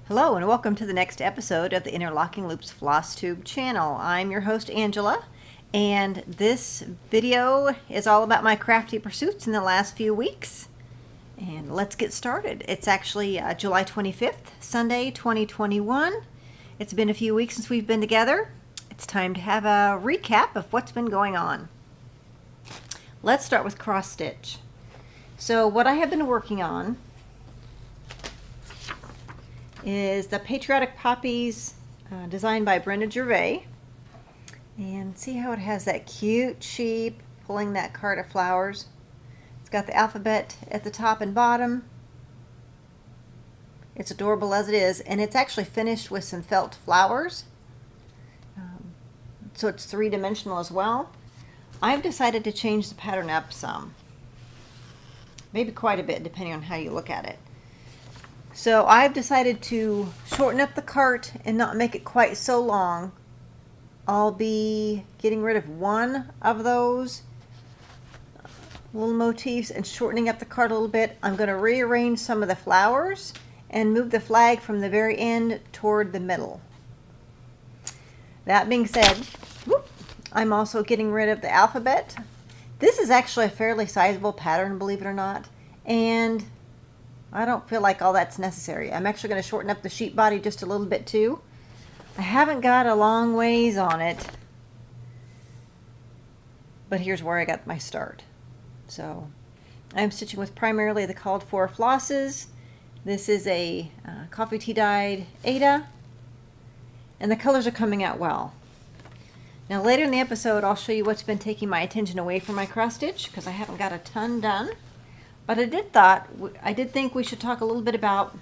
Hello and welcome to the next episode of the Interlocking Loops Flosstube channel. I'm your host Angela, and this video is all about my crafty pursuits in the last few weeks. And let's get started. It's actually July 25th, Sunday 2021. It's been a few weeks since we've been together. It's time to have a recap of what's been going on. Let's start with cross stitch. So what I have been working on is the Patriotic Poppies designed by Brenda Gervais. And see how it has that cute sheep pulling that cart of flowers. It's got the alphabet at the top and bottom. It's adorable as it is, and it's actually finished with some felt flowers. So it's three-dimensional as well. I've decided to change the pattern up some. Maybe quite a bit depending on how you look at it. So I've decided to shorten up the cart and not make it quite so long. I'll be getting rid of one of those little motifs and shortening up the cart a little bit. I'm going to rearrange some of the flowers and move the flag from the very end toward the middle. That being said, I'm also getting rid of the alphabet. This is actually a fairly sizable pattern, believe it or not, and I don't feel like all that's necessary. I'm actually going to shorten up the sheep body just a little bit too. I haven't got a long ways on it, but here's where I got my start. So I'm stitching with primarily the called for flosses. This is a coffee tea dyed Ada, and the colors are coming out well. Now later in the episode I'll show you what's been taking my attention away from my cross stitch because I haven't got a ton done. But I did think we should talk a little bit about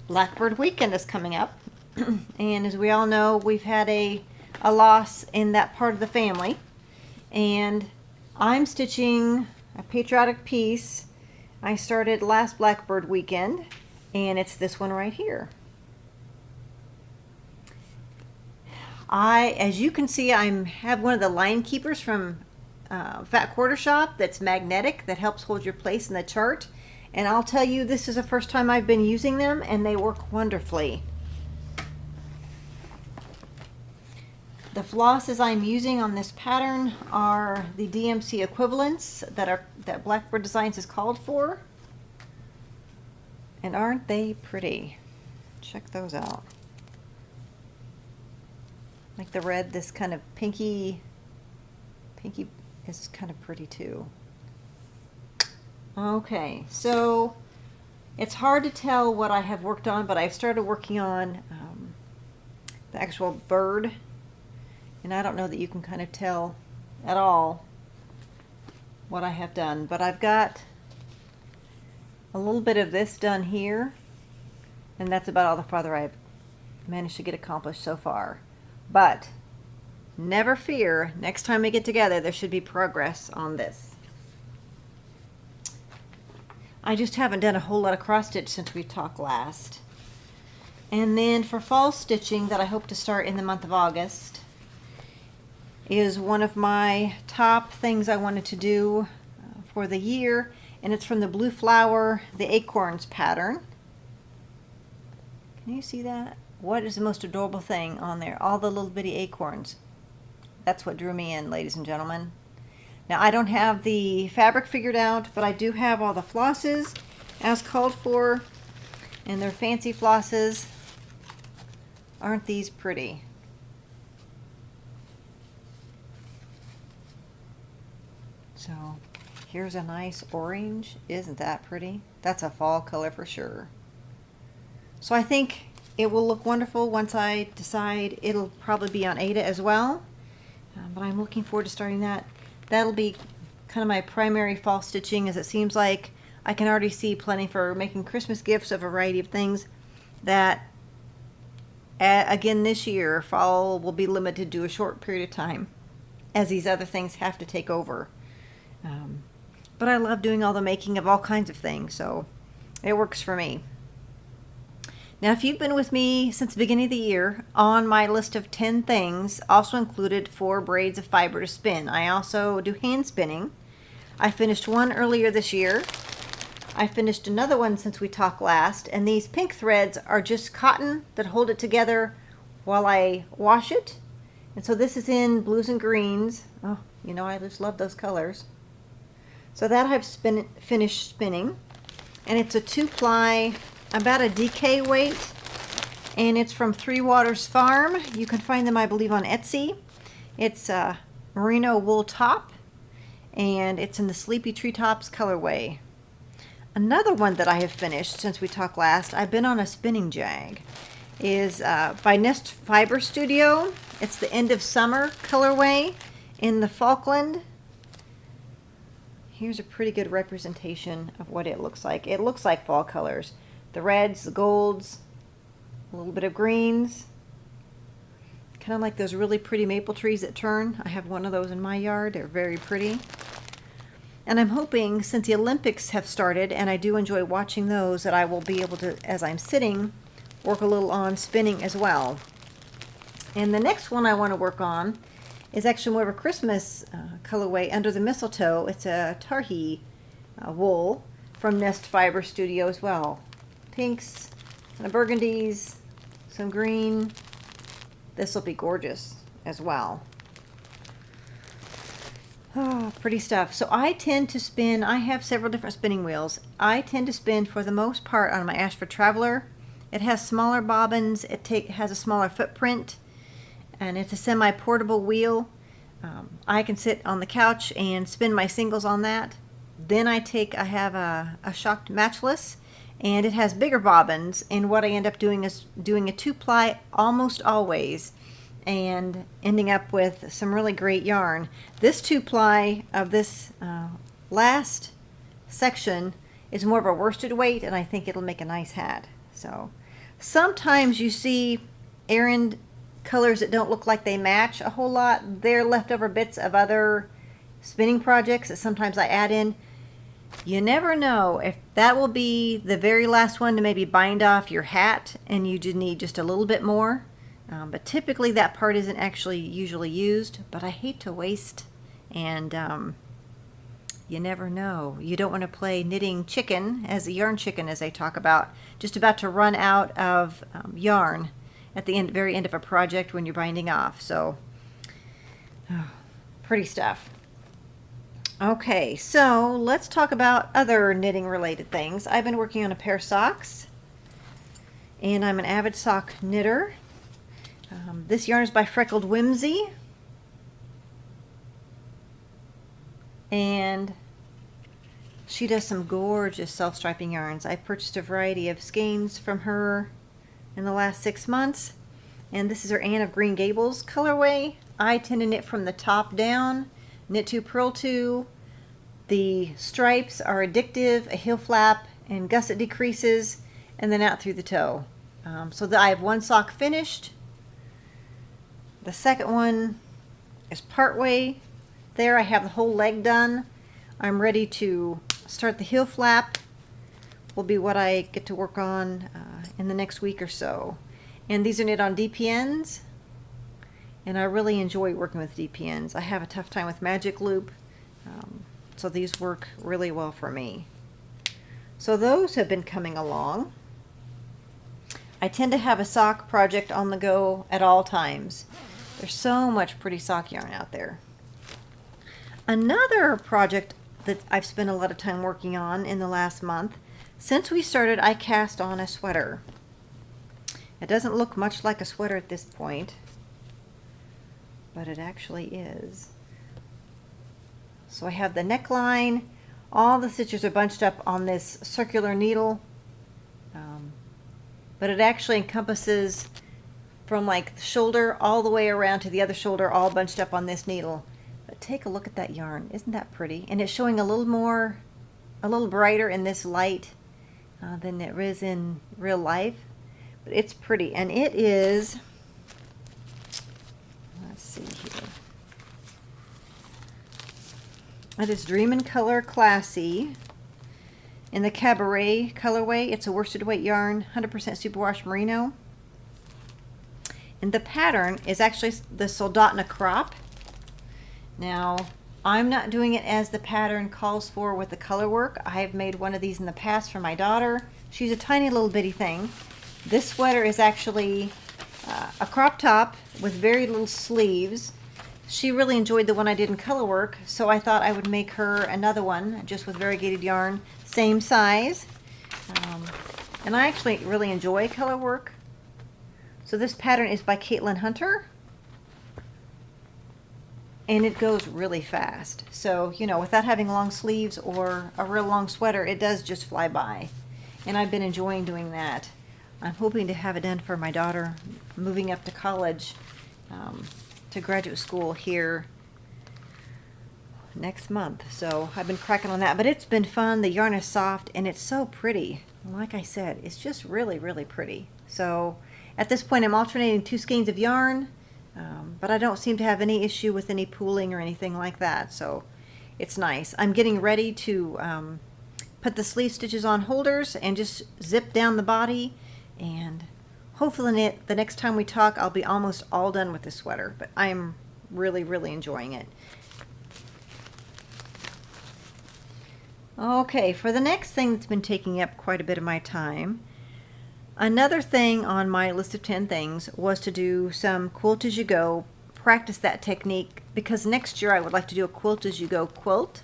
Blackbird weekend is coming up. And as we all know, we've had a loss in that part of the family. And I'm stitching a patriotic piece I started last Blackbird weekend, and it's this one right here. As you can see, I have one of the line keepers from Fat Quarter Shop that's magnetic, that helps hold your place in the chart. And I'll tell you, this is the first time I've been using them, and they work wonderfully. The flosses I'm using on this pattern are the DMC equivalents that Blackbird Designs is called for. And aren't they pretty? Check those out. Like the red, this kind of pinky is kind of pretty too. Okay, so it's hard to tell what I have worked on, but I've started working on the actual bird, and I don't know that you can kind of tell at all what I have done, but I've got a little bit of this done here, and that's about all the farther I've managed to get accomplished so far. But never fear, next time we get together there should be progress on this. I just haven't done a whole lot of cross stitch since we talked last. And then for fall stitching that I hope to start in the month of August is one of my top things I wanted to do for the year, and it's from the Blue Flower, the Acorns pattern. Can you see that? What is the most adorable thing on there? All the little bitty acorns. That's what drew me in, ladies and gentlemen. Now, I don't have the fabric figured out, but I do have all the flosses as called for, and they're fancy flosses. Aren't these pretty? So, here's a nice orange. Isn't that pretty? That's a fall color for sure. So I think it will look wonderful once I decide. It'll probably be on Ada as well, but I'm looking forward to starting that. That'll be kind of my primary fall stitching, as it seems like I can already see plenty for making Christmas gifts, a variety of things that, again this year, fall will be limited to a short period of time as these other things have to take over. But I love doing all the making of all kinds of things, so it works for me. Now, if you've been with me since the beginning of the year, on my list of 10 things also included 4 braids of fiber to spin. I also do hand spinning. I finished one earlier this year, I finished another one since we talked last, and these pink threads are just cotton that hold it together while I wash it. And so this is in blues and greens. Oh, you know, I just love those colors. So that I've finished spinning, and it's a 2-ply, about a DK weight, and it's from Three Waters Farm. You can find them, I believe, on Etsy. It's a merino wool top, and it's in the Sleepy Treetops colorway. Another one that I have finished since we talked last, I've been on a spinning jag, is by Nest Fiber Studio. It's the End of Summer colorway in the Falkland. Here's a pretty good representation of what it looks like. It looks like fall colors. The reds, the golds, a little bit of greens. Kind of like those really pretty maple trees that turn. I have one of those in my yard. They're very pretty. And I'm hoping, since the Olympics have started, and I do enjoy watching those, that I will be able to, as I'm sitting, work a little on spinning as well. And the next one I want to work on is actually more of a Christmas colorway, Under the Mistletoe. It's a Tarhi wool from Nest Fiber Studio as well. Pinks, and burgundies, some green. This will be gorgeous as well. Oh, pretty stuff. So I tend to spin, I have several different spinning wheels. I tend to spin for the most part on my Ashford Traveler. It has smaller bobbins, it has a smaller footprint, and it's a semi-portable wheel. I can sit on the couch and spin my singles on that. Then I have a shocked matchless, and it has bigger bobbins, and what I end up doing is doing a 2-ply almost always, and ending up with some really great yarn. This 2-ply of this last section is more of a worsted weight, and I think it'll make a nice hat. So sometimes you see errand colors that don't look like they match a whole lot. They're leftover bits of other spinning projects that sometimes I add in. You never know if that will be the very last one to maybe bind off your hat and you just need just a little bit more. But typically that part isn't actually usually used, but I hate to waste, and you never know. You don't want to play knitting chicken, as the yarn chicken as they talk about, just about to run out of yarn at the very end of a project when you're binding off. So pretty stuff. Okay, so let's talk about other knitting related things. I've been working on a pair of socks, and I'm an avid sock knitter. This yarn is by Freckled Whimsy, and she does some gorgeous self-striping yarns. I purchased a variety of skeins from her in the last 6 months, and this is her Anne of Green Gables colorway. I tend to knit from the top down, knit to, purl to. The stripes are addictive, a heel flap, and gusset decreases, and then out through the toe. So I have one sock finished. The second one is partway there. I have the whole leg done. I'm ready to start the heel flap. Will be what I get to work on in the next week or so. And these are knit on DPNs, and I really enjoy working with DPNs. I have a tough time with Magic Loop, so these work really well for me. So those have been coming along. I tend to have a sock project on the go at all times. There's so much pretty sock yarn out there. Another project that I've spent a lot of time working on in the last month, since we started, I cast on a sweater. It doesn't look much like a sweater at this point, but it actually is. So I have the neckline, all the stitches are bunched up on this circular needle, but it actually encompasses from like the shoulder all the way around to the other shoulder, all bunched up on this needle. But take a look at that yarn. Isn't that pretty? And it's showing a little brighter in this light than it is in real life. But it's pretty, and it is, let's see here. It is Dream in Color Classy in the Cabaret colorway. It's a worsted weight yarn, 100% superwash merino. And the pattern is actually the Soldotna crop. Now, I'm not doing it as the pattern calls for with the color work. I have made one of these in the past for my daughter. She's a tiny little bitty thing. This sweater is actually a crop top with very little sleeves. She really enjoyed the one I did in color work, so I thought I would make her another one just with variegated yarn, same size. And I actually really enjoy color work. So this pattern is by Caitlin Hunter. And it goes really fast. So, you know, without having long sleeves or a real long sweater, it does just fly by. And I've been enjoying doing that. I'm hoping to have it done for my daughter moving up to college, to graduate school here next month. So I've been cracking on that, but it's been fun. The yarn is soft and it's so pretty. Like I said, it's just really, really pretty. So at this point, I'm alternating 2 skeins of yarn. But I don't seem to have any issue with any pooling or anything like that, so it's nice. I'm getting ready to put the sleeve stitches on holders and just zip down the body, and hopefully the next time we talk I'll be almost all done with the sweater, but I'm really, really enjoying it. Okay, for the next thing that's been taking up quite a bit of my time, another thing on my list of 10 things was to do some quilt as you go, practice that technique, because next year I would like to do a quilt as you go quilt.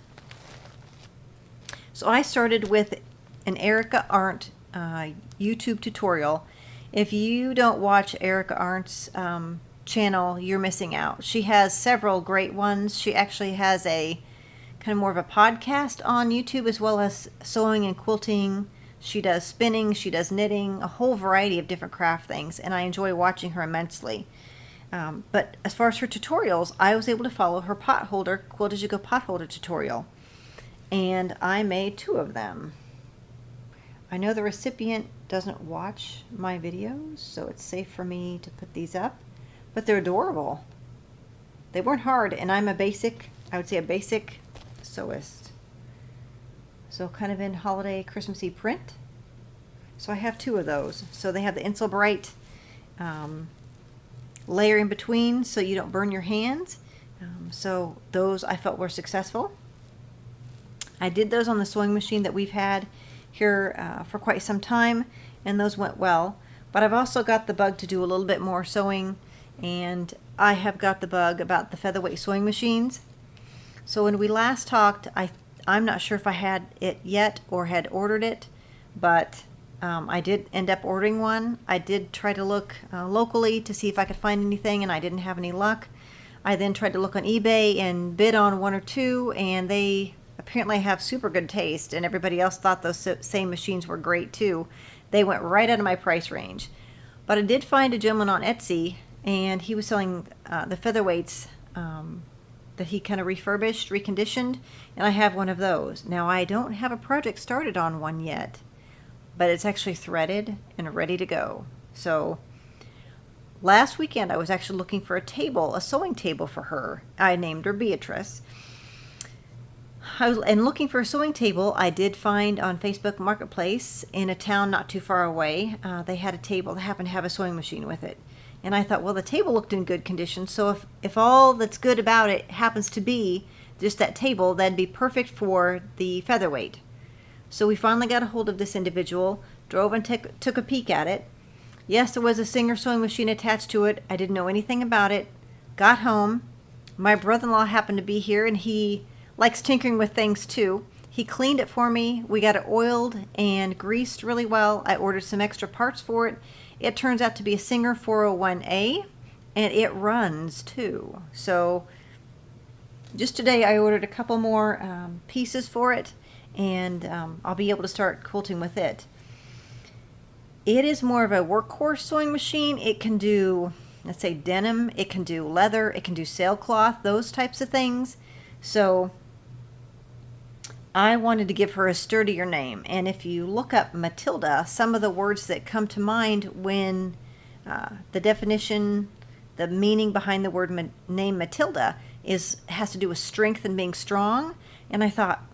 So I started with an Erica Arndt YouTube tutorial. If you don't watch Erica Arndt's channel, you're missing out. She has several great ones. She actually has a kind of more of a podcast on YouTube, as well as sewing and quilting. She does spinning, she does knitting, a whole variety of different craft things, and I enjoy watching her immensely. But as far as her tutorials, I was able to follow her potholder, Quilt as You Go potholder tutorial, and I made 2 of them. I know the recipient doesn't watch my videos, so it's safe for me to put these up, but they're adorable. They weren't hard, and I'm a basic, I would say a basic sewist. So kind of in holiday Christmassy print. So I have 2 of those. So they have the Insel Bright layer in between so you don't burn your hands. So those I felt were successful. I did those on the sewing machine that we've had here for quite some time, and those went well. But I've also got the bug to do a little bit more sewing, and I have got the bug about the featherweight sewing machines. So when we last talked, I'm not sure if I had it yet or had ordered it, but I did end up ordering one. I did try to look locally to see if I could find anything, and I didn't have any luck. I then tried to look on eBay and bid on 1 or 2, and they apparently have super good taste, and everybody else thought those same machines were great too. They went right out of my price range. But I did find a gentleman on Etsy, and he was selling the featherweights that he kind of refurbished, reconditioned, and I have one of those. Now I don't have a project started on one yet, but it's actually threaded and ready to go. So last weekend I was actually looking for a table, a sewing table for her. I named her Beatrice. And looking for a sewing table, I did find on Facebook Marketplace in a town not too far away, they had a table that happened to have a sewing machine with it. And I thought, well, the table looked in good condition, so if all that's good about it happens to be just that table, that'd be perfect for the featherweight. So we finally got a hold of this individual, drove and took a peek at it. Yes, there was a Singer sewing machine attached to it. I didn't know anything about it. Got home. My brother-in-law happened to be here, and he likes tinkering with things too. He cleaned it for me. We got it oiled and greased really well. I ordered some extra parts for it. It turns out to be a Singer 401A, and it runs too. So just today I ordered a couple more pieces for it, and I'll be able to start quilting with it. It is more of a workhorse sewing machine. It can do, let's say, denim. It can do leather. It can do sailcloth, those types of things. So I wanted to give her a sturdier name, and if you look up Matilda, some of the words that come to mind when the definition, the meaning behind the word name Matilda has to do with strength and being strong. And I thought,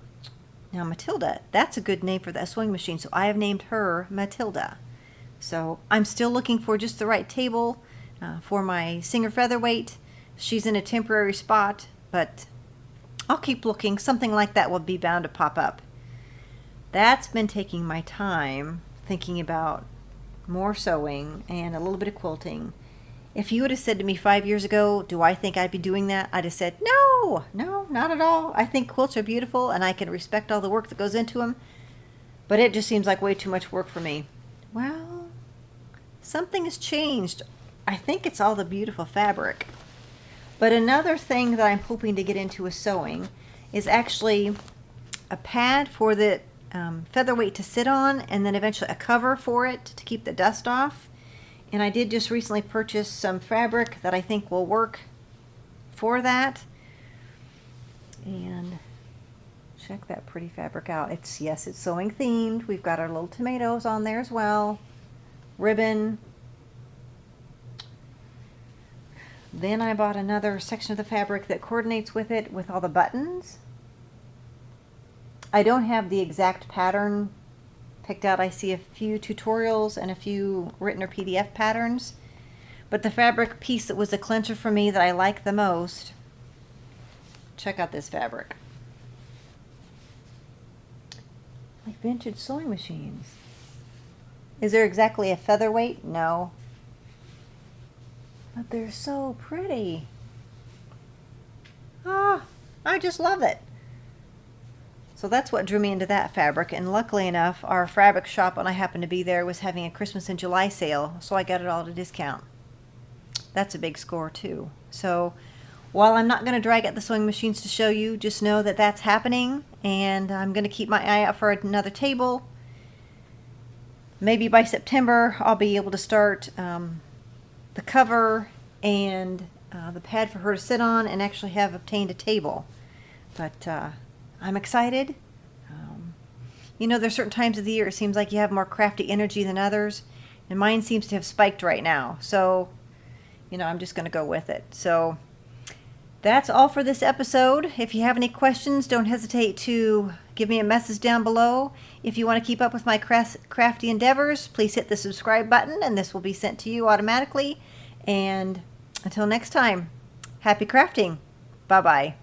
now Matilda, that's a good name for that sewing machine, so I have named her Matilda. So I'm still looking for just the right table for my Singer featherweight. She's in a temporary spot, but I'll keep looking. Something like that will be bound to pop up. That's been taking my time thinking about more sewing and a little bit of quilting. If you would have said to me 5 years ago, do I think I'd be doing that? I'd have said, no, no, not at all. I think quilts are beautiful and I can respect all the work that goes into them, but it just seems like way too much work for me. Well, something has changed. I think it's all the beautiful fabric. But another thing that I'm hoping to get into with sewing is actually a pad for the featherweight to sit on, and then eventually a cover for it to keep the dust off. And I did just recently purchase some fabric that I think will work for that. And check that pretty fabric out. Yes, it's sewing themed. We've got our little tomatoes on there as well. Ribbon. Then I bought another section of the fabric that coordinates with it with all the buttons. I don't have the exact pattern picked out. I see a few tutorials and a few written or PDF patterns. But the fabric piece that was the clincher for me that I like the most, check out this fabric. Like vintage sewing machines. Is there exactly a featherweight? No. But they're so pretty. Ah, I just love it. So that's what drew me into that fabric, and luckily enough, our fabric shop when I happened to be there was having a Christmas in July sale, so I got it all at a discount. That's a big score too. So while I'm not going to drag out the sewing machines to show you, just know that that's happening, and I'm going to keep my eye out for another table. Maybe by September I'll be able to start the cover and the pad for her to sit on and actually have obtained a table. But I'm excited. You know, there's certain times of the year it seems like you have more crafty energy than others, and mine seems to have spiked right now. So, you know, I'm just going to go with it. So that's all for this episode. If you have any questions, don't hesitate to give me a message down below. If you want to keep up with my crafty endeavors, please hit the subscribe button and this will be sent to you automatically. And until next time, happy crafting. Bye-bye.